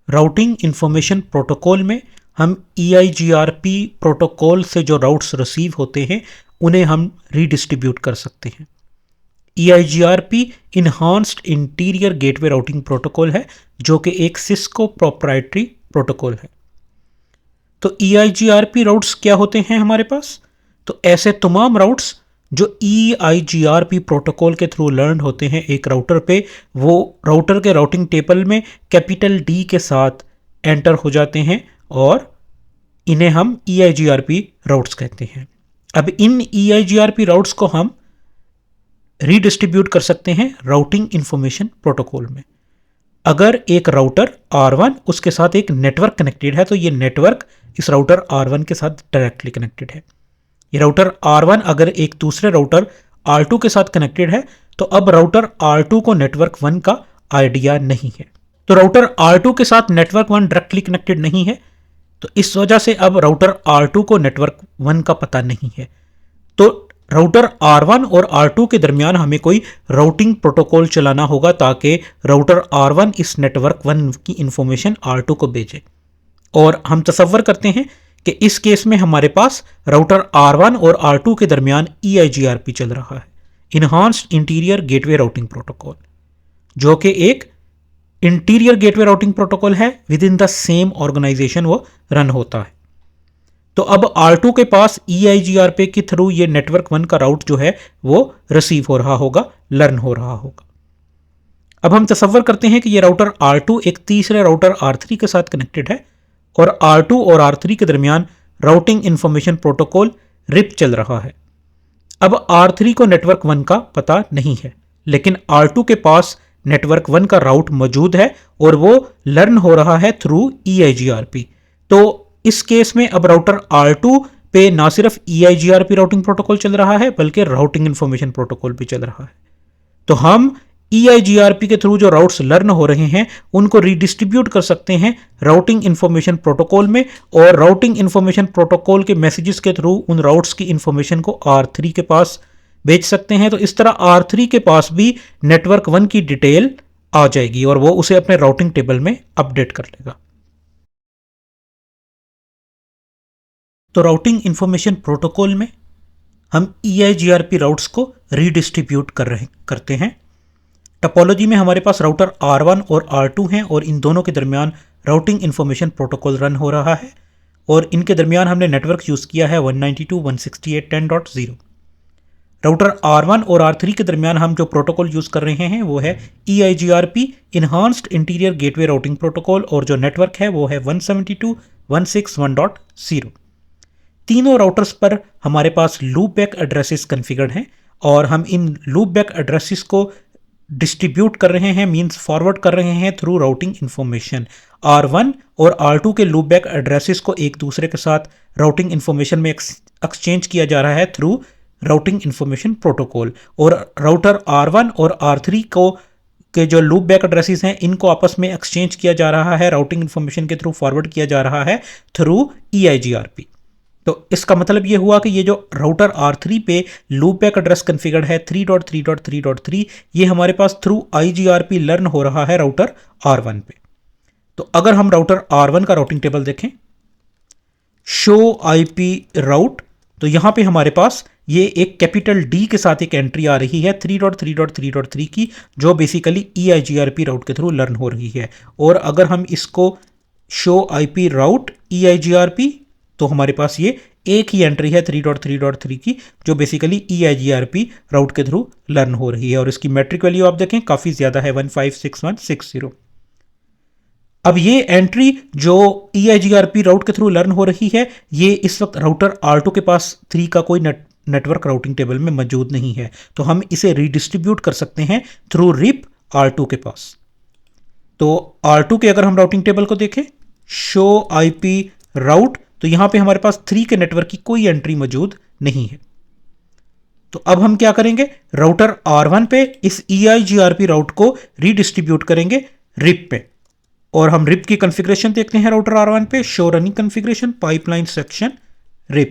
Routing information protocol में हम EIGRP protocol से जो राउट्स रिसीव होते हैं उन्हें हम रीडिस्ट्रीब्यूट कर सकते हैं। EIGRP enhanced interior gateway routing protocol है जो कि एक सिस्को प्रोप्राइटरी प्रोटोकॉल है। तो EIGRP राउट्स क्या होते हैं हमारे पास? तो ऐसे तमाम राउट्स जो EIGRP प्रोटोकॉल के थ्रू लर्न होते हैं एक राउटर पे, वो राउटर के राउटिंग टेबल में कैपिटल D के साथ एंटर हो जाते हैं और इन्हें हम EIGRP राउट्स कहते हैं। अब इन EIGRP राउट्स को हम रीडिस्ट्रीब्यूट कर सकते हैं राउटिंग इंफॉर्मेशन प्रोटोकॉल में। अगर एक राउटर R1 उसके साथ एक नेटवर्क कनेक्टेड है तो ये नेटवर्क इस राउटर R1 के साथ डायरेक्टली कनेक्टेड है। ये राउटर R1 अगर एक दूसरे राउटर R2 के साथ कनेक्टेड है तो अब राउटर R2 को नेटवर्क 1 का आइडिया नहीं है। तो राउटर R2 के साथ नेटवर्क 1 डायरेक्टली कनेक्टेड नहीं है, तो इस वजह से अब राउटर R2 को नेटवर्क 1 का पता नहीं है। तो राउटर R1 और R2 के दरमियान हमें कोई राउटिंग प्रोटोकॉल चलाना होगा ताकि राउटर R1 इस नेटवर्क 1 की इंफॉर्मेशन R2 को भेजे। और हम तसव्वुर करते हैं कि इस केस में हमारे पास राउटर R1 और R2 के दरमियान EIGRP चल रहा है, enhanced interior gateway routing protocol, जो कि एक इंटीरियर गेटवे राउटिंग प्रोटोकॉल है। Within the same organization वो रन होता है। तो अब R2 के पास EIGRP के थ्रू ये नेटवर्क 1 का राउट जो है वो रिसीव हो रहा होगा, लर्न हो रहा होगा। अब हम तसव्वुर करते हैं कि ये राउटर R2 एक तीसरे राउटर R3 के साथ कनेक्टेड है और R2 और R3 के दरमियान राउटिंग इंफॉर्मेशन प्रोटोकॉल RIP चल रहा है। अब R3 को नेटवर्क 1 का पता नहीं है, लेकिन R2 के पास नेटवर्क 1 का राउट मौजूद है और वो लर्न हो रहा है थ्रू EIGRP। तो इस केस में अब राउटर R2 पे ना सिर्फ EIGRP राउटिंग प्रोटोकॉल चल रहा है बल्कि राउटिंग इंफॉर्मेशन प्रोटोकॉल भी चल रहा है। तो हम EIGRP के थ्रू जो राउट्स लर्न हो रहे हैं उनको रीडिस्ट्रीब्यूट कर सकते हैं राउटिंग इंफॉर्मेशन प्रोटोकॉल में, और राउटिंग इंफॉर्मेशन प्रोटोकॉल के मैसेजेस के थ्रू उन राउट्स की इंफॉर्मेशन को R3 के पास भेज सकते हैं। तो इस तरह R3 के पास भी नेटवर्क 1 की डिटेल आ जाएगी और वो उसे अपने राउटिंग टेबल में अपडेट कर लेगा। तो राउटिंग इंफॉर्मेशन प्रोटोकॉल में हम EIGRP राउट्स को रीडिस्ट्रीब्यूट करते हैं। टोपोलॉजी में हमारे पास राउटर R1 और R2 हैं और इन दोनों के दरमियान राउटिंग इंफॉर्मेशन प्रोटोकॉल रन हो रहा है और इनके दरमियान हमने नेटवर्क यूज़ किया है 192.168.10.0। राउटर R1 और R3 के दरमियान हम जो प्रोटोकॉल यूज़ कर रहे हैं वो है EIGRP enhanced interior gateway routing protocol और जो नेटवर्क है वो है 172.168.0। तीनों राउटर्स पर हमारे पास लूप बैक एड्रेसेस कन्फिगर्ड हैं और हम इन लूप बैक एड्रेसेस को डिस्ट्रीब्यूट कर रहे हैं, मींस फॉरवर्ड कर रहे हैं थ्रू राउटिंग इंफॉर्मेशन। R1 और R2 के लूप बैक एड्रेसेस को एक दूसरे के साथ राउटिंग इंफॉर्मेशन में एक्सचेंज किया जा रहा है थ्रू राउटिंग इंफॉर्मेशन प्रोटोकॉल, और राउटर R1 और R3 को के जो लूप बैक एड्रेसेस हैं इनको आपस में एक्सचेंज किया जा रहा है, राउटिंग इंफॉर्मेशन के थ्रू फॉरवर्ड किया जा रहा है थ्रू EIGRP। तो इसका मतलब ये हुआ कि ये जो राउटर R3 पे लूप बैक एड्रेस कन्फिगर्ड है 3.3.3.3, ये हमारे पास थ्रू IGRP लर्न हो रहा है राउटर R1 पे। तो अगर हम राउटर R1 का राउटिंग टेबल देखें, शो IP राउट, तो यहाँ पे हमारे पास ये एक कैपिटल D के साथ एक एंट्री आ रही है 3.3.3.3 की, जो बेसिकली EIGRP राउट के थ्रू लर्न हो रही है। और अगर हम इसको शो IP राउट EIGRP, तो हमारे पास ये एक ही एंट्री है 3.3.3 की, जो बेसिकली EIGRP राउट के थ्रू लर्न हो रही है। और इसकी मैट्रिक वैल्यू आप देखें काफ़ी ज़्यादा है 156160। अब ये एंट्री जो EIGRP राउट के थ्रू लर्न हो रही है, ये इस वक्त राउटर R2 के पास 3 का कोई नेटवर्क राउटिंग टेबल में मौजूद नहीं है, तो हम इसे रीडिस्ट्रीब्यूट कर सकते हैं थ्रू RIP R2 के पास। तो R2 के अगर हम राउटिंग टेबल को देखें, शो IP राउट, तो यहां पे हमारे पास 3 के नेटवर्क की कोई एंट्री मौजूद नहीं है। तो अब हम क्या करेंगे, राउटर R1 पे इस EIGRP राउट को रीडिस्ट्रीब्यूट करेंगे RIP पे, और हम RIP की कॉन्फ़िगरेशन देखते हैं राउटर R1 पे, show running configuration pipeline section RIP।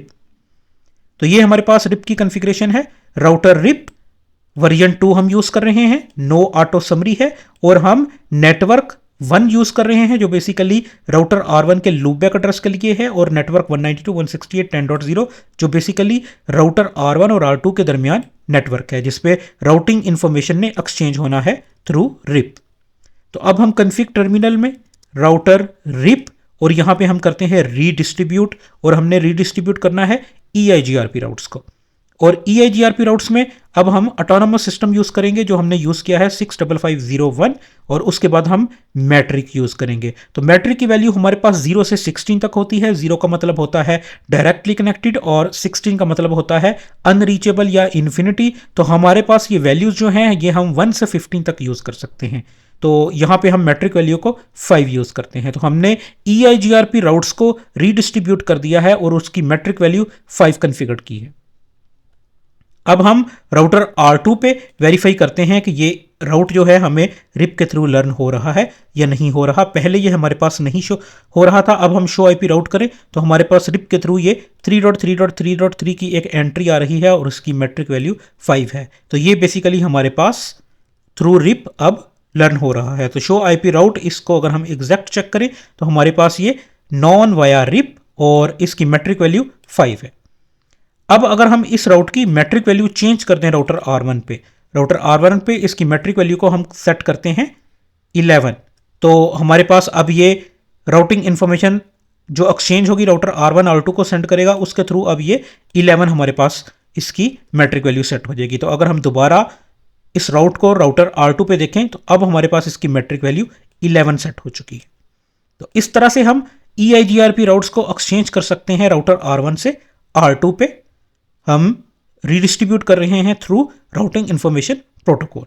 तो ये हमारे पास RIP की कॉन्फ़िगरेशन है। राउटर RIP वर्जन 2 हम यूज कर रहे हैं, नो ऑटो समरी है, और हम नेटवर्क 1 यूज़ कर रहे हैं जो बेसिकली राउटर R1 के लूपबैक एड्रेस के लिए है, और नेटवर्क 192.168.10.0 जो बेसिकली राउटर R1 और R2 के दरमियान नेटवर्क है जिसपे राउटिंग इंफॉर्मेशन ने एक्सचेंज होना है थ्रू रिप। तो अब हम कॉन्फ़िग टर्मिनल में राउटर रिप और यहाँ पे हम करते हैं रीडिस्ट्रीब्यूट, और हमने रीडिस्ट्रीब्यूट करना है EIGRP राउट्स को। और EIGRP राउट्स में अब हम ऑटोनोमस सिस्टम यूज़ करेंगे जो हमने यूज़ किया है 65501, और उसके बाद हम मैट्रिक यूज़ करेंगे। तो मैट्रिक की वैल्यू हमारे पास 0 से 16 तक होती है। 0 का मतलब होता है डायरेक्टली कनेक्टेड और 16 का मतलब होता है अनरीचेबल या इन्फिनिटी। तो हमारे पास ये वैल्यूज़ जो हैं ये हम 1 से 15 तक यूज़ कर सकते हैं। तो यहाँ पे हम मैट्रिक वैल्यू को 5 यूज़ करते हैं। तो हमने EIGRP राउट्स को रीडिस्ट्रीब्यूट कर दिया है और उसकी मैट्रिक वैल्यू 5 कन्फिगर की है। अब हम राउटर R2 पे वेरीफाई करते हैं कि ये राउट जो है हमें रिप के थ्रू लर्न हो रहा है या नहीं हो रहा। पहले ये हमारे पास नहीं शो हो रहा था, अब हम शो IP राउट करें तो हमारे पास रिप के थ्रू ये 3.3.3.3 की एक एंट्री आ रही है और उसकी मैट्रिक वैल्यू 5 है। तो ये बेसिकली हमारे पास थ्रू रिप अब लर्न हो रहा है। तो शो IP राउट, इसको अगर हम एग्जैक्ट चेक करें तो हमारे पास ये नॉन वाया रिप और इसकी मैट्रिक वैल्यू 5 है। अब अगर हम इस राउट की मैट्रिक वैल्यू चेंज करते हैं राउटर R1 पे इसकी मैट्रिक वैल्यू को हम सेट करते हैं 11, तो हमारे पास अब ये राउटिंग इंफॉर्मेशन जो एक्सचेंज होगी राउटर R1 R2 को सेंड करेगा उसके थ्रू अब ये 11 हमारे पास इसकी मैट्रिक वैल्यू सेट हो जाएगी। तो अगर हम दोबारा इस राउट को राउटर R2 पे देखें तो अब हमारे पास इसकी मैट्रिक वैल्यू 11 सेट हो चुकी है। तो इस तरह से हम EIGRP राउट्स को एक्सचेंज कर सकते हैं राउटर R1 से R2 पे। हम रीडिस्ट्रीब्यूट कर रहे हैं थ्रू राउटिंग इंफॉर्मेशन प्रोटोकॉल।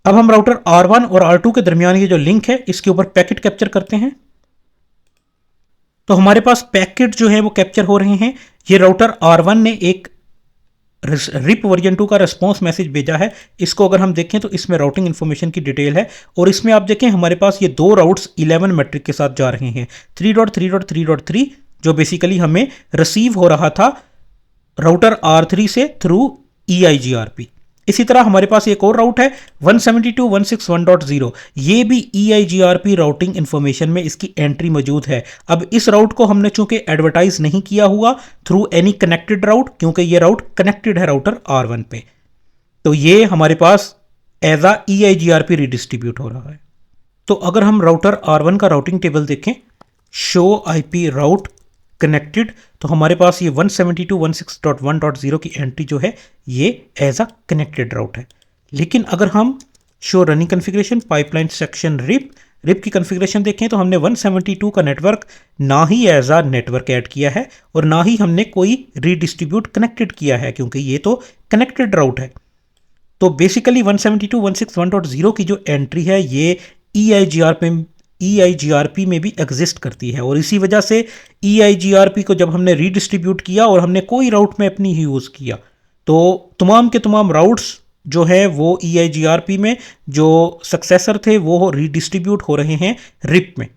अब हम राउटर R1 और R2 के दरमियान ये जो लिंक है इसके ऊपर पैकेट कैप्चर करते हैं। तो हमारे पास पैकेट जो है वो कैप्चर हो रहे हैं। ये राउटर R1 ने एक रिप वर्जन 2 का रिस्पॉन्स मैसेज भेजा है। इसको अगर हम देखें तो इसमें राउटिंग इंफॉर्मेशन की डिटेल है, और इसमें आप देखें हमारे पास ये दो राउट्स 11 मैट्रिक के साथ जा रहे हैं। 3.3.3.3 जो बेसिकली हमें रिसीव हो रहा था राउटर R3 से थ्रू EIGRP। इसी तरह हमारे पास एक और राउट है 172.161.0, ये भी EIGRP राउटिंग इंफॉर्मेशन में इसकी एंट्री मौजूद है। अब इस राउट को हमने चूंकि एडवर्टाइज नहीं किया हुआ थ्रू एनी कनेक्टेड राउट, क्योंकि ये राउट कनेक्टेड है राउटर R1 पे, तो ये हमारे पास एज आ EIGRP रिडिस्ट्रीब्यूट हो रहा है। तो अगर हम राउटर R1 का राउटिंग टेबल देखें, शो IP राउट कनेक्टेड, तो हमारे पास ये 172.168.0 की एंट्री जो है ये एज अ कनेक्टेड राउट है। लेकिन अगर हम show running configuration pipeline section rip की कॉन्फ़िगरेशन देखें तो हमने 172 का नेटवर्क ना ही एज अ नेटवर्क ऐड किया है और ना ही हमने कोई रीडिस्ट्रीब्यूट कनेक्टेड किया है, क्योंकि ये तो कनेक्टेड राउट है। तो बेसिकली 172.161.0 की जो एंट्री है ये EIGRP में भी एग्जिस्ट करती है, और इसी वजह से EIGRP को जब हमने रीडिस्ट्रीब्यूट किया और हमने कोई राउट में अपनी ही यूज़ किया तो तमाम के तमाम राउट्स जो है वो EIGRP में जो सक्सेसर थे वो रीडिस्ट्रीब्यूट हो रहे हैं रिप में।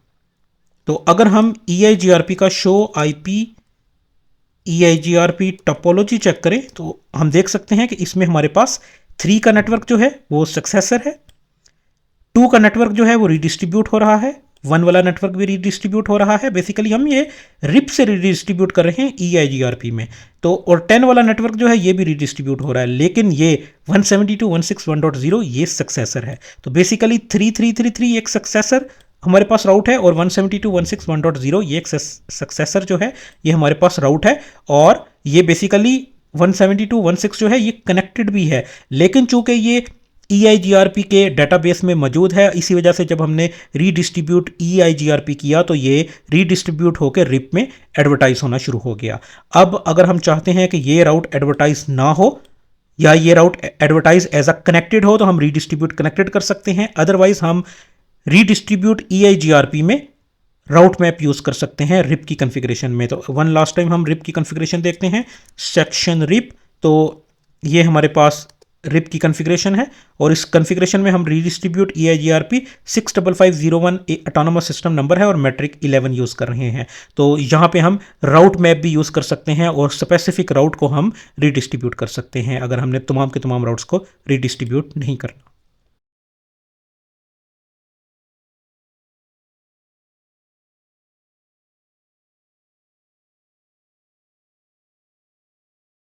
तो अगर हम EIGRP का show IP EIGRP topology check करें तो हम देख सकते हैं कि इसमें हमारे पास 3 का नेटवर्क जो है वो सक्सेसर है, 2 का नेटवर्क जो है वो रीडिस्ट्रीब्यूट हो रहा है, 1 वाला नेटवर्क भी रीडिस्ट्रीब्यूट हो रहा है। बेसिकली हम ये रिप से रीडिस्ट्रीब्यूट कर रहे हैं EIGRP में, तो और 10 वाला नेटवर्क जो है ये भी रीडिस्ट्रीब्यूट हो रहा है, लेकिन ये 172.161.0 ये सक्सेसर है। तो बेसिकली 3333 एक सक्सेसर हमारे पास राउट है और 172.161.0 ये एक सक्सेसर जो है ये हमारे पास राउट है, और ये बेसिकली 172.1.6 जो है ये कनेक्टेड भी है, लेकिन चूंकि ये EIGRP के डेटाबेस में मौजूद है इसी वजह से जब हमने रीडिस्ट्रीब्यूट EIGRP किया तो ये रीडिस्ट्रीब्यूट होकर रिप में एडवर्टाइज होना शुरू हो गया। अब अगर हम चाहते हैं कि ये राउट एडवर्टाइज ना हो या ये राउट एडवर्टाइज एज अ कनेक्टेड हो तो हम रीडिस्ट्रीब्यूट कनेक्टेड कर सकते हैं, अदरवाइज हम रीडिस्ट्रीब्यूट EIGRP में राउट मैप यूज़ कर सकते हैं रिप की कॉन्फ़िगरेशन में। तो वन लास्ट टाइम हम रिप की कॉन्फ़िगरेशन देखते हैं, सेक्शन रिप, तो ये हमारे पास रिप की कॉन्फ़िगरेशन है और इस कॉन्फ़िगरेशन में हम redistribute EIGRP 65501 autonomous system number है और मैट्रिक 11 यूज़ कर रहे हैं। तो यहाँ पे हम राउट मैप भी यूज़ कर सकते हैं और स्पेसिफिक राउट को हम रीडिस्ट्रीब्यूट कर सकते हैं अगर हमने तमाम के तमाम राउट्स को रीडिस्ट्रीब्यूट नहीं करना।